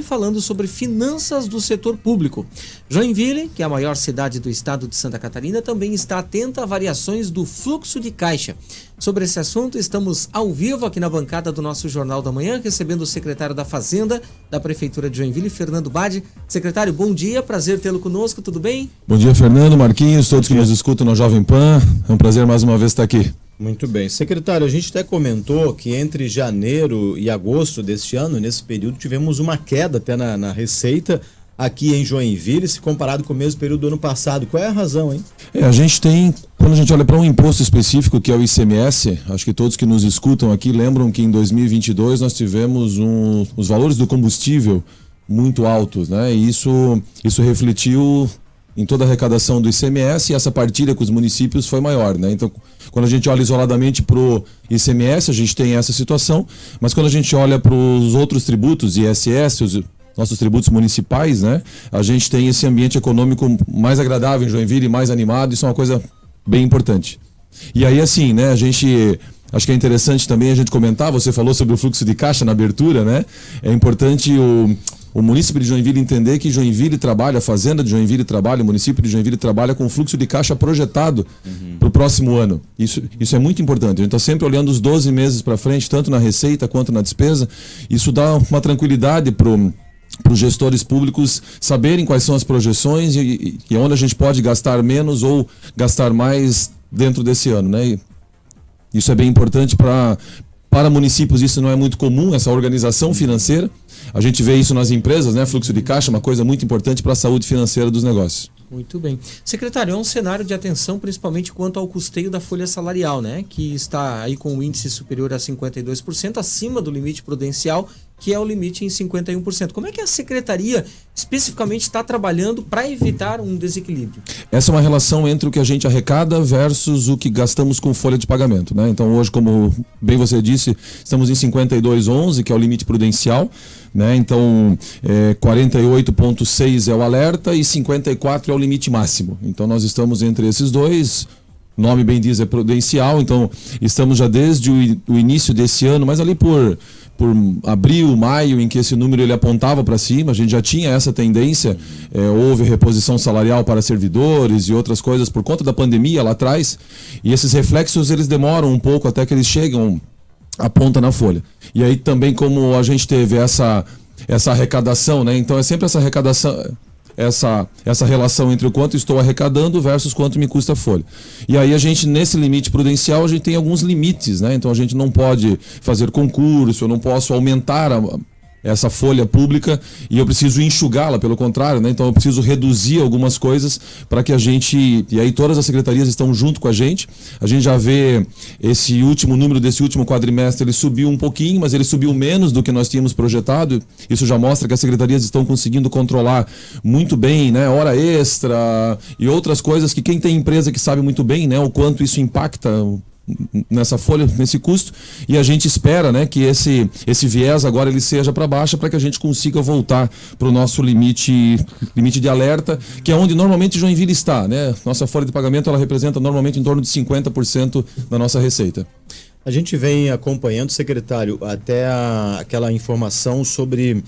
falando sobre finanças do setor público. Joinville, que é a maior cidade do estado de Santa Catarina, também está atenta a variações do fluxo de caixa. Sobre esse assunto, estamos ao vivo aqui na bancada do nosso Jornal da Manhã, recebendo o secretário da Fazenda da Prefeitura de Joinville, Fernando Bade. Secretário, bom dia, prazer tê-lo conosco, tudo bem? Bom dia, Fernando, Marquinhos, todos que nos escutam na Jovem Pan. É um prazer mais uma vez estar aqui. Muito bem. Secretário, a gente até comentou que entre janeiro e agosto deste ano, nesse período, tivemos uma queda até na receita aqui em Joinville, se comparado com o mesmo período do ano passado. Qual é a razão, hein? A gente tem, quando a gente olha para um imposto específico, que é o ICMS, acho que todos que nos escutam aqui lembram que em 2022 nós tivemos os valores do combustível muito altos, né? E isso refletiu em toda a arrecadação do ICMS, e essa partilha com os municípios foi maior, né? Então, quando a gente olha isoladamente para o ICMS, a gente tem essa situação, mas quando a gente olha para os outros tributos, ISS, os nossos tributos municipais, né? A gente tem esse ambiente econômico mais agradável em Joinville, mais animado, isso é uma coisa bem importante. E aí, assim, né? Acho que é interessante também a gente comentar, você falou sobre o fluxo de caixa na abertura, né? É importante o município de Joinville entender que Joinville trabalha, a Fazenda de Joinville trabalha, o município de Joinville trabalha com fluxo de caixa projetado para o próximo ano. Isso é muito importante. A gente está sempre olhando os 12 meses para frente, tanto na receita quanto na despesa. Isso dá uma tranquilidade para os gestores públicos saberem quais são as projeções e onde a gente pode gastar menos ou gastar mais dentro desse ano, né? Isso é bem importante para municípios, isso não é muito comum, essa organização financeira. A gente vê isso nas empresas, né? Fluxo de caixa é uma coisa muito importante para a saúde financeira dos negócios. Muito bem. Secretário, é um cenário de atenção principalmente quanto ao custeio da folha salarial, né? Que está aí com um índice superior a 52%, acima do limite prudencial, que é o limite em 51%. Como é que a Secretaria especificamente está trabalhando para evitar um desequilíbrio? Essa é uma relação entre o que a gente arrecada versus o que gastamos com folha de pagamento, né? Então hoje, como bem você disse, estamos em 52,11, que é o limite prudencial, né? Então 48,6 é o alerta e 54 é o limite máximo. Então nós estamos entre esses dois. O nome bem diz é prudencial, então estamos já desde o início desse ano, mas ali por abril, maio, em que esse número ele apontava para cima, a gente já tinha essa tendência, houve reposição salarial para servidores e outras coisas por conta da pandemia lá atrás, e esses reflexos eles demoram um pouco até que eles chegam à ponta na folha. E aí também como a gente teve essa arrecadação, né? Então é sempre essa arrecadação, essa relação entre o quanto estou arrecadando versus quanto me custa a folha. E aí a gente, nesse limite prudencial, a gente tem alguns limites, né? Então a gente não pode fazer concurso, eu não posso aumentar essa folha pública e eu preciso enxugá-la, pelo contrário, né? Então eu preciso reduzir algumas coisas para que a gente, e aí todas as secretarias estão junto com a gente já vê esse último número desse último quadrimestre, ele subiu um pouquinho, mas ele subiu menos do que nós tínhamos projetado, isso já mostra que as secretarias estão conseguindo controlar muito bem, né? Hora extra e outras coisas que quem tem empresa que sabe muito bem, né? O quanto isso impacta nessa folha, nesse custo, e a gente espera, né, que esse viés agora ele seja para baixo para que a gente consiga voltar para o nosso limite de alerta, que é onde normalmente Joinville está, né? Nossa folha de pagamento ela representa normalmente em torno de 50% da nossa receita. A gente vem acompanhando, secretário, até aquela informação sobre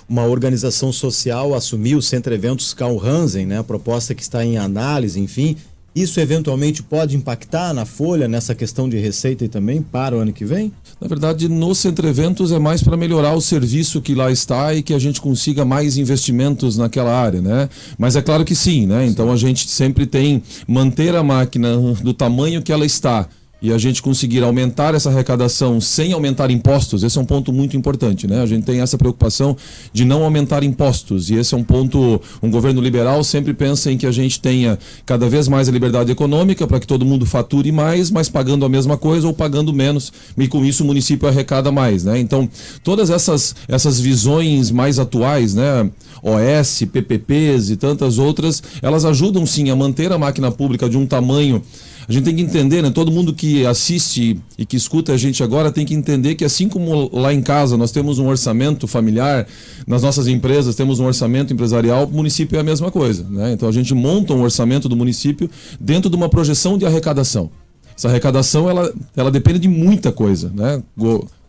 uma organização social assumir o Centro Eventos Carl Hansen, né? A proposta que está em análise, enfim. Isso eventualmente pode impactar na folha, nessa questão de receita e também para o ano que vem? Na verdade, no Centro Eventos é mais para melhorar o serviço que lá está e que a gente consiga mais investimentos naquela área, né? Mas é claro que sim, né? Então a gente sempre tem manter a máquina do tamanho que ela está e a gente conseguir aumentar essa arrecadação sem aumentar impostos, esse é um ponto muito importante, né? A gente tem essa preocupação de não aumentar impostos, e esse é um ponto, um governo liberal sempre pensa em que a gente tenha cada vez mais a liberdade econômica para que todo mundo fature mais, mas pagando a mesma coisa ou pagando menos, e com isso o município arrecada mais, né? Então, todas essas visões mais atuais, né? OS, PPPs e tantas outras, elas ajudam sim a manter a máquina pública de um tamanho. A gente tem que entender, né? Todo mundo que assiste e que escuta a gente agora tem que entender que assim como lá em casa nós temos um orçamento familiar, nas nossas empresas temos um orçamento empresarial, o município é a mesma coisa, né? Então a gente monta um orçamento do município dentro de uma projeção de arrecadação. Essa arrecadação ela depende de muita coisa, né?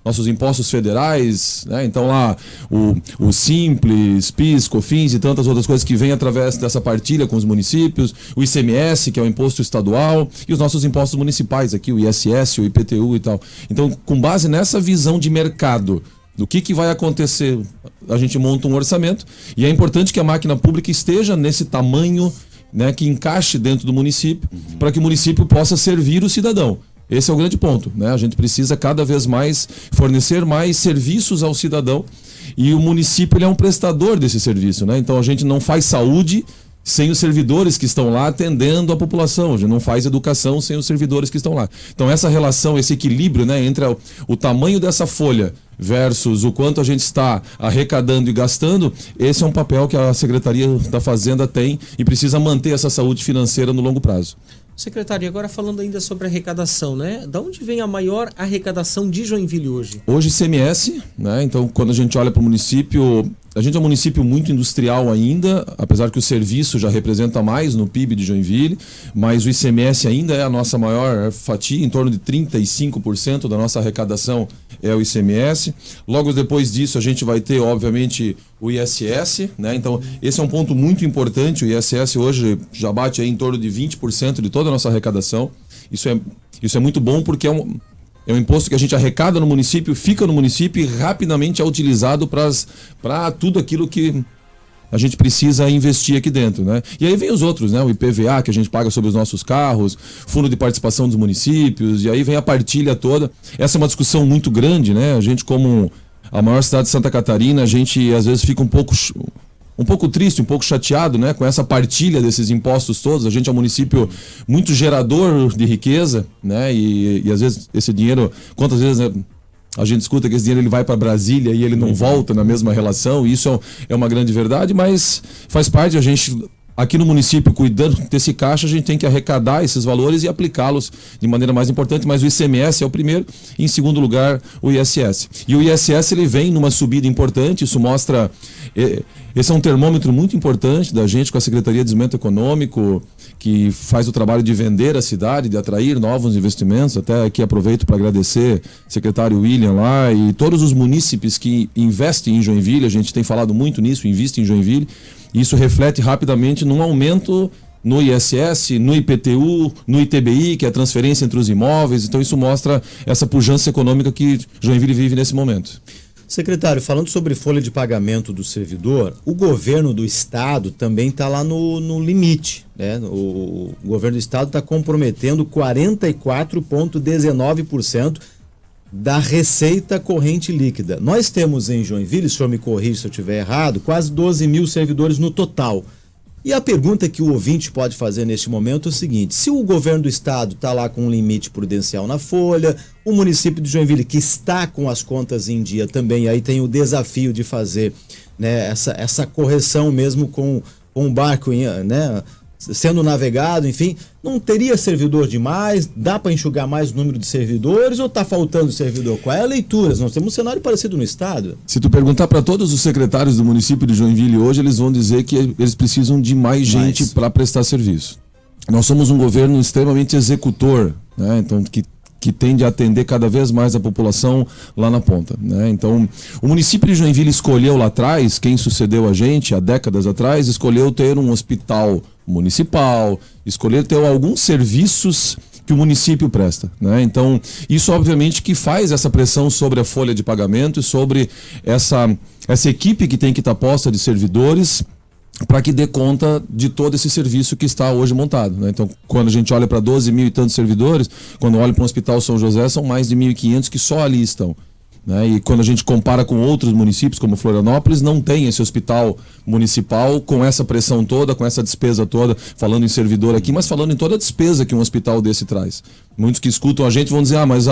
nossos impostos federais, né? Então lá o Simples, PIS, COFINS e tantas outras coisas que vêm através dessa partilha com os municípios, o ICMS, que é o imposto estadual, e os nossos impostos municipais aqui, o ISS, o IPTU e tal. Então, com base nessa visão de mercado, do que vai acontecer, a gente monta um orçamento, e é importante que a máquina pública esteja nesse tamanho, né, que encaixe dentro do município, para que o município possa servir o cidadão. Esse é o grande ponto, né? A gente precisa cada vez mais fornecer mais serviços ao cidadão, e o município ele é um prestador desse serviço, né? Então a gente não faz saúde sem os servidores que estão lá atendendo a população, a gente não faz educação sem os servidores que estão lá. Então essa relação, esse equilíbrio, né, entre o tamanho dessa folha versus o quanto a gente está arrecadando e gastando, esse é um papel que a Secretaria da Fazenda tem e precisa manter essa saúde financeira no longo prazo. Secretário, agora falando ainda sobre arrecadação, né? Da onde vem a maior arrecadação de Joinville hoje? Hoje ICMS, né? Então quando a gente olha para o município, a gente é um município muito industrial ainda, apesar que o serviço já representa mais no PIB de Joinville, mas o ICMS ainda é a nossa maior fatia, em torno de 35% da nossa arrecadação é o ICMS. Logo depois disso a gente vai ter, obviamente, o ISS, né? Então esse é um ponto muito importante, o ISS hoje já bate aí em torno de 20% de toda a nossa arrecadação. Isso é muito bom porque é um imposto que a gente arrecada no município, fica no município e rapidamente é utilizado para tudo aquilo que a gente precisa investir aqui dentro, né? E aí vem os outros, né? O IPVA que a gente paga sobre os nossos carros, fundo de participação dos municípios, e aí vem a partilha toda. Essa é uma discussão muito grande, né? A gente, como a maior cidade de Santa Catarina, a gente às vezes fica um pouco triste, um pouco chateado, né, com essa partilha desses impostos todos. A gente é um município muito gerador de riqueza, né, e às vezes esse dinheiro, quantas vezes, né, a gente escuta que esse dinheiro ele vai para Brasília e ele não volta na mesma relação, e isso é uma grande verdade, mas faz parte. A gente aqui no município, cuidando desse caixa, a gente tem que arrecadar esses valores e aplicá-los de maneira mais importante, mas o ICMS é o primeiro, e em segundo lugar o ISS. E o ISS ele vem numa subida importante, isso mostra... Esse é um termômetro muito importante da gente com a Secretaria de Desenvolvimento Econômico, que faz o trabalho de vender a cidade, de atrair novos investimentos. Até aqui aproveito para agradecer o secretário William lá e todos os munícipes que investem em Joinville. A gente tem falado muito nisso, investe em Joinville. E isso reflete rapidamente num aumento no ISS, no IPTU, no ITBI, que é a transferência entre os imóveis. Então isso mostra essa pujança econômica que Joinville vive nesse momento. Secretário, falando sobre folha de pagamento do servidor, o governo do estado também está lá no limite, né? O governo do estado está comprometendo 44,19% da receita corrente líquida. Nós temos em Joinville, o senhor me corrige se eu estiver errado, quase 12 mil servidores no total. E a pergunta que o ouvinte pode fazer neste momento é o seguinte: se o governo do estado está lá com um limite prudencial na folha, o município de Joinville, que está com as contas em dia também, aí tem o desafio de fazer, né, essa correção mesmo com o barco, né, sendo navegado, enfim, não teria servidor demais? Dá para enxugar mais o número de servidores ou está faltando servidor? Qual é a leitura? Nós temos um cenário parecido no estado. Se tu perguntar para todos os secretários do município de Joinville hoje, eles vão dizer que eles precisam de mais gente para prestar serviço. Nós somos um governo extremamente executor, né? Então que tende a atender cada vez mais a população lá na ponta, né? Então, o município de Joinville escolheu lá atrás, quem sucedeu a gente há décadas atrás, escolheu ter um hospital municipal, escolher ter alguns serviços que o município presta, né? Então, isso obviamente que faz essa pressão sobre a folha de pagamento e sobre essa equipe que tem que estar posta de servidores para que dê conta de todo esse serviço que está hoje montado, né? Então, quando a gente olha para 12 mil e tantos servidores, quando olha para o Hospital São José, são mais de 1.500 que só ali estão, né? E quando a gente compara com outros municípios, como Florianópolis, não tem esse hospital municipal com essa pressão toda, com essa despesa toda, falando em servidor aqui, mas falando em toda a despesa que um hospital desse traz. Muitos que escutam a gente vão dizer, mas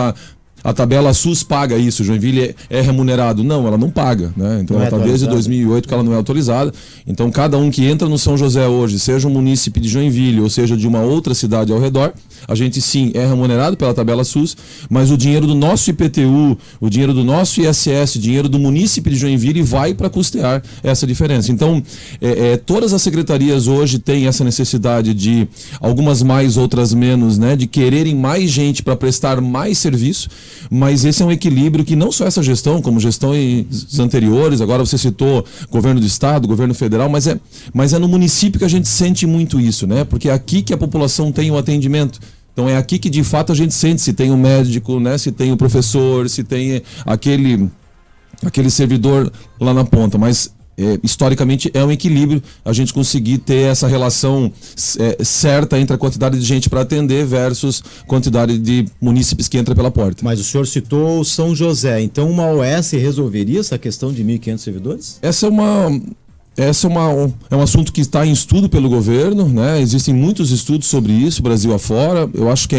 a tabela SUS paga isso, Joinville é remunerado. Não, ela não paga, né? Então ela está desde 2008 que ela não é autorizada. Então cada um que entra no São José hoje, seja um munícipe de Joinville ou seja de uma outra cidade ao redor, a gente sim é remunerado pela tabela SUS, mas o dinheiro do nosso IPTU, o dinheiro do nosso ISS, o dinheiro do munícipe de Joinville vai para custear essa diferença. Então todas as secretarias hoje têm essa necessidade de, algumas mais, outras menos, né, de quererem mais gente para prestar mais serviço. mas esse é um equilíbrio que não só essa gestão, como gestões anteriores, agora você citou governo do estado, governo federal, mas é no município que a gente sente muito isso, né? Porque é aqui que a população tem o atendimento. Então é aqui que de fato a gente sente se tem um médico, né? Se tem um professor, se tem aquele servidor lá na ponta, mas historicamente é um equilíbrio a gente conseguir ter essa relação certa entre a quantidade de gente para atender versus quantidade de munícipes que entra pela porta. Mas o senhor citou São José, então uma OS resolveria essa questão de 1.500 servidores? É um assunto que está em estudo pelo governo, né? Existem muitos estudos sobre isso, Brasil afora. Eu acho que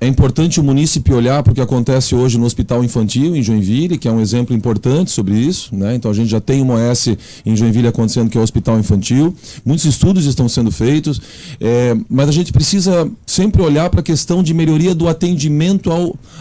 é importante o munícipe olhar para o que acontece hoje no Hospital Infantil em Joinville, que é um exemplo importante sobre isso, né? Então a gente já tem uma OS em Joinville acontecendo, que é o Hospital Infantil. Muitos estudos estão sendo feitos, mas a gente precisa sempre olhar para a questão de melhoria do atendimento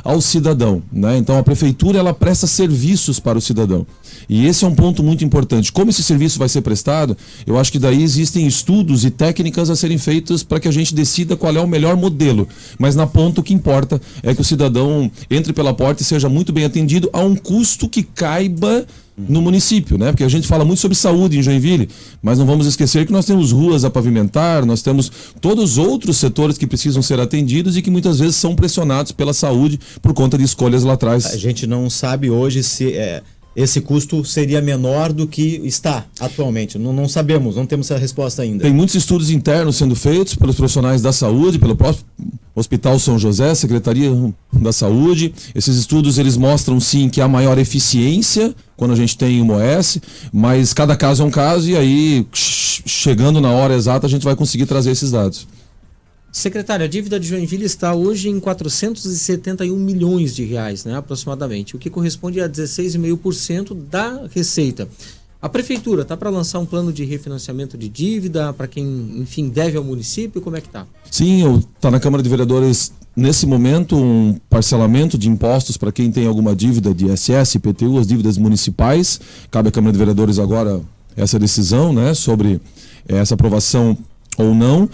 ao cidadão, né? Então a prefeitura ela presta serviços para o cidadão. E esse é um ponto muito importante. Como esse serviço vai ser prestado, eu acho que daí existem estudos e técnicas a serem feitos para que a gente decida qual é o melhor modelo. Mas na ponta o que importa é que o cidadão entre pela porta e seja muito bem atendido a um custo que caiba no município, né? Porque a gente fala muito sobre saúde em Joinville, mas não vamos esquecer que nós temos ruas a pavimentar, nós temos todos os outros setores que precisam ser atendidos e que muitas vezes são pressionados pela saúde por conta de escolhas lá atrás. A gente não sabe hoje se esse custo seria menor do que está atualmente. Não sabemos, não temos essa resposta ainda. Tem muitos estudos internos sendo feitos pelos profissionais da saúde, pelo próprio Hospital São José, Secretaria da Saúde. Esses estudos eles mostram sim que há maior eficiência quando a gente tem uma OS, mas cada caso é um caso e aí, chegando na hora exata, a gente vai conseguir trazer esses dados. Secretário, a dívida de Joinville está hoje em 471 milhões de reais, né, aproximadamente, o que corresponde a 16,5% da receita. A prefeitura está para lançar um plano de refinanciamento de dívida para quem, enfim, deve ao município? Como é que está? Sim, está na Câmara de Vereadores nesse momento um parcelamento de impostos para quem tem alguma dívida de ISS, IPTU, as dívidas municipais. Cabe à Câmara de Vereadores agora essa decisão, né, sobre essa aprovação ou não.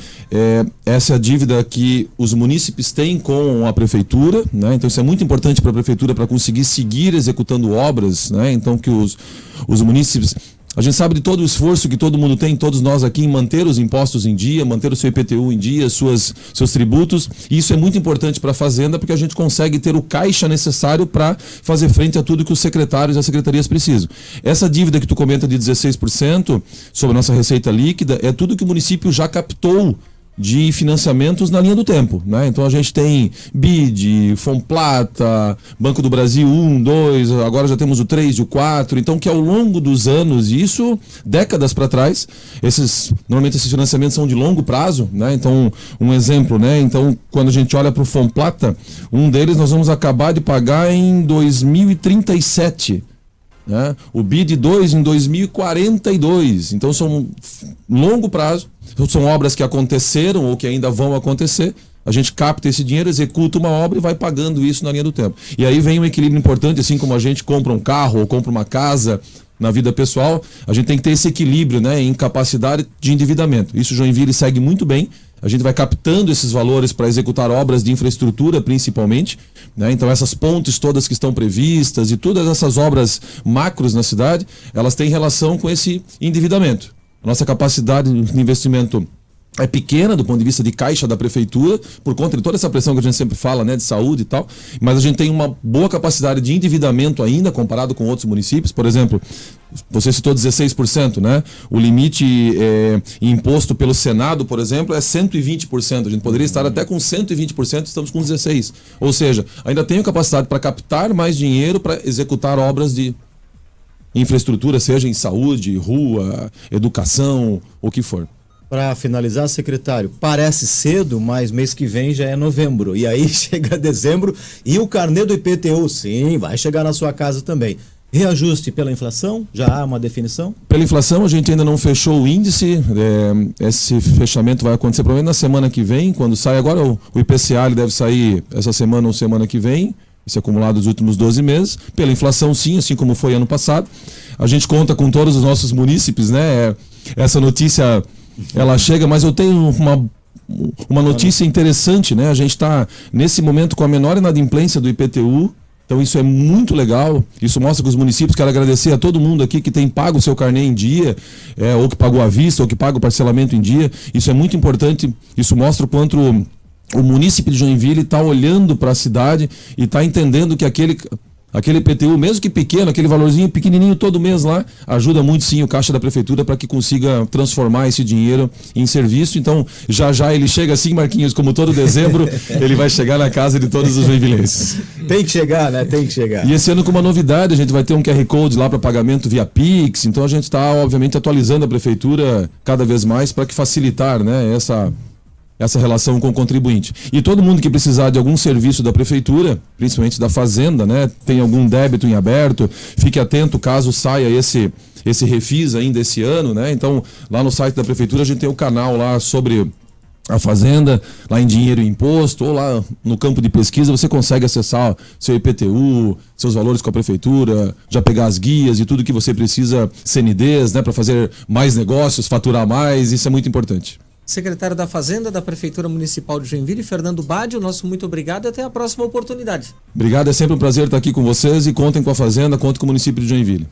Essa é a dívida que os munícipes têm com a prefeitura, né? Então isso é muito importante para a prefeitura para conseguir seguir executando obras, né? Então que os munícipes, a gente sabe de todo o esforço que todo mundo tem, todos nós aqui, em manter os impostos em dia, manter o seu IPTU em dia, seus tributos, e isso é muito importante para a Fazenda porque a gente consegue ter o caixa necessário para fazer frente a tudo que os secretários e as secretarias precisam. Essa dívida que tu comenta de 16% sobre a nossa receita líquida é tudo que o município já captou de financiamentos na linha do tempo, né? Então a gente tem BID, Fomplata, Banco do Brasil 1, 2, agora já temos o 3 e o 4, então que ao longo dos anos, e isso décadas para trás, normalmente esses financiamentos são de longo prazo, né? Então, um exemplo, né? Então, quando a gente olha para o Fomplata, um deles nós vamos acabar de pagar em 2037. Né? O BID 2 em 2042, então são longo prazo, são obras que aconteceram ou que ainda vão acontecer, a gente capta esse dinheiro, executa uma obra e vai pagando isso na linha do tempo. E aí vem um equilíbrio importante, assim como a gente compra um carro ou compra uma casa na vida pessoal, a gente tem que ter esse equilíbrio, né, em capacidade de endividamento. Isso Joinville segue muito bem. A gente vai captando esses valores para executar obras de infraestrutura, principalmente, né? Então essas pontes todas que estão previstas e todas essas obras macros na cidade, elas têm relação com esse endividamento. A nossa capacidade de investimento é pequena do ponto de vista de caixa da prefeitura, por conta de toda essa pressão que a gente sempre fala, né, de saúde e tal, mas a gente tem uma boa capacidade de endividamento ainda, comparado com outros municípios. Por exemplo, você citou 16%, né? O limite imposto pelo Senado, por exemplo, é 120%. A gente poderia estar até com 120%, estamos com 16%. Ou seja, ainda tenho capacidade para captar mais dinheiro para executar obras de infraestrutura, seja em saúde, rua, educação, o que for. Para finalizar, secretário, parece cedo, mas mês que vem já é novembro. E aí chega dezembro e o carnê do IPTU, sim, vai chegar na sua casa também. Reajuste pela inflação? Já há uma definição? Pela inflação, a gente ainda não fechou o índice. Esse fechamento vai acontecer provavelmente na semana que vem, quando sai agora o IPCA, ele deve sair essa semana ou semana que vem. Esse acumulado dos últimos 12 meses. Pela inflação, sim, assim como foi ano passado. A gente conta com todos os nossos munícipes, né? Essa notícia ela chega, mas eu tenho uma notícia interessante, né? A gente está, nesse momento, com a menor inadimplência do IPTU. Então isso é muito legal, isso mostra que os municípios, quero agradecer a todo mundo aqui que tem pago o seu carnê em dia, ou que pagou à vista, ou que paga o parcelamento em dia. Isso é muito importante, isso mostra o quanto o município de Joinville está olhando para a cidade e está entendendo que aquele IPTU, mesmo que pequeno, aquele valorzinho pequenininho todo mês lá, ajuda muito sim o caixa da prefeitura para que consiga transformar esse dinheiro em serviço. Então, já ele chega assim, Marquinhos, como todo dezembro, ele vai chegar na casa de todos os joinvilenses. Tem que chegar, né? Tem que chegar. E esse ano, com uma novidade, a gente vai ter um QR Code lá para pagamento via Pix. Então, a gente está, obviamente, atualizando a prefeitura cada vez mais para que facilitar, né, essa relação com o contribuinte. E todo mundo que precisar de algum serviço da prefeitura, principalmente da fazenda, né, tem algum débito em aberto, fique atento caso saia esse refis ainda esse ano, né? Então, lá no site da prefeitura a gente tem o canal lá sobre a fazenda, lá em dinheiro e imposto, ou lá no campo de pesquisa você consegue acessar seu IPTU, seus valores com a prefeitura, já pegar as guias e tudo que você precisa, CNDs, né, para fazer mais negócios, faturar mais, isso é muito importante. Secretário da Fazenda da Prefeitura Municipal de Joinville, Fernando Badio, nosso muito obrigado e até a próxima oportunidade. Obrigado, é sempre um prazer estar aqui com vocês e contem com a Fazenda, contem com o município de Joinville.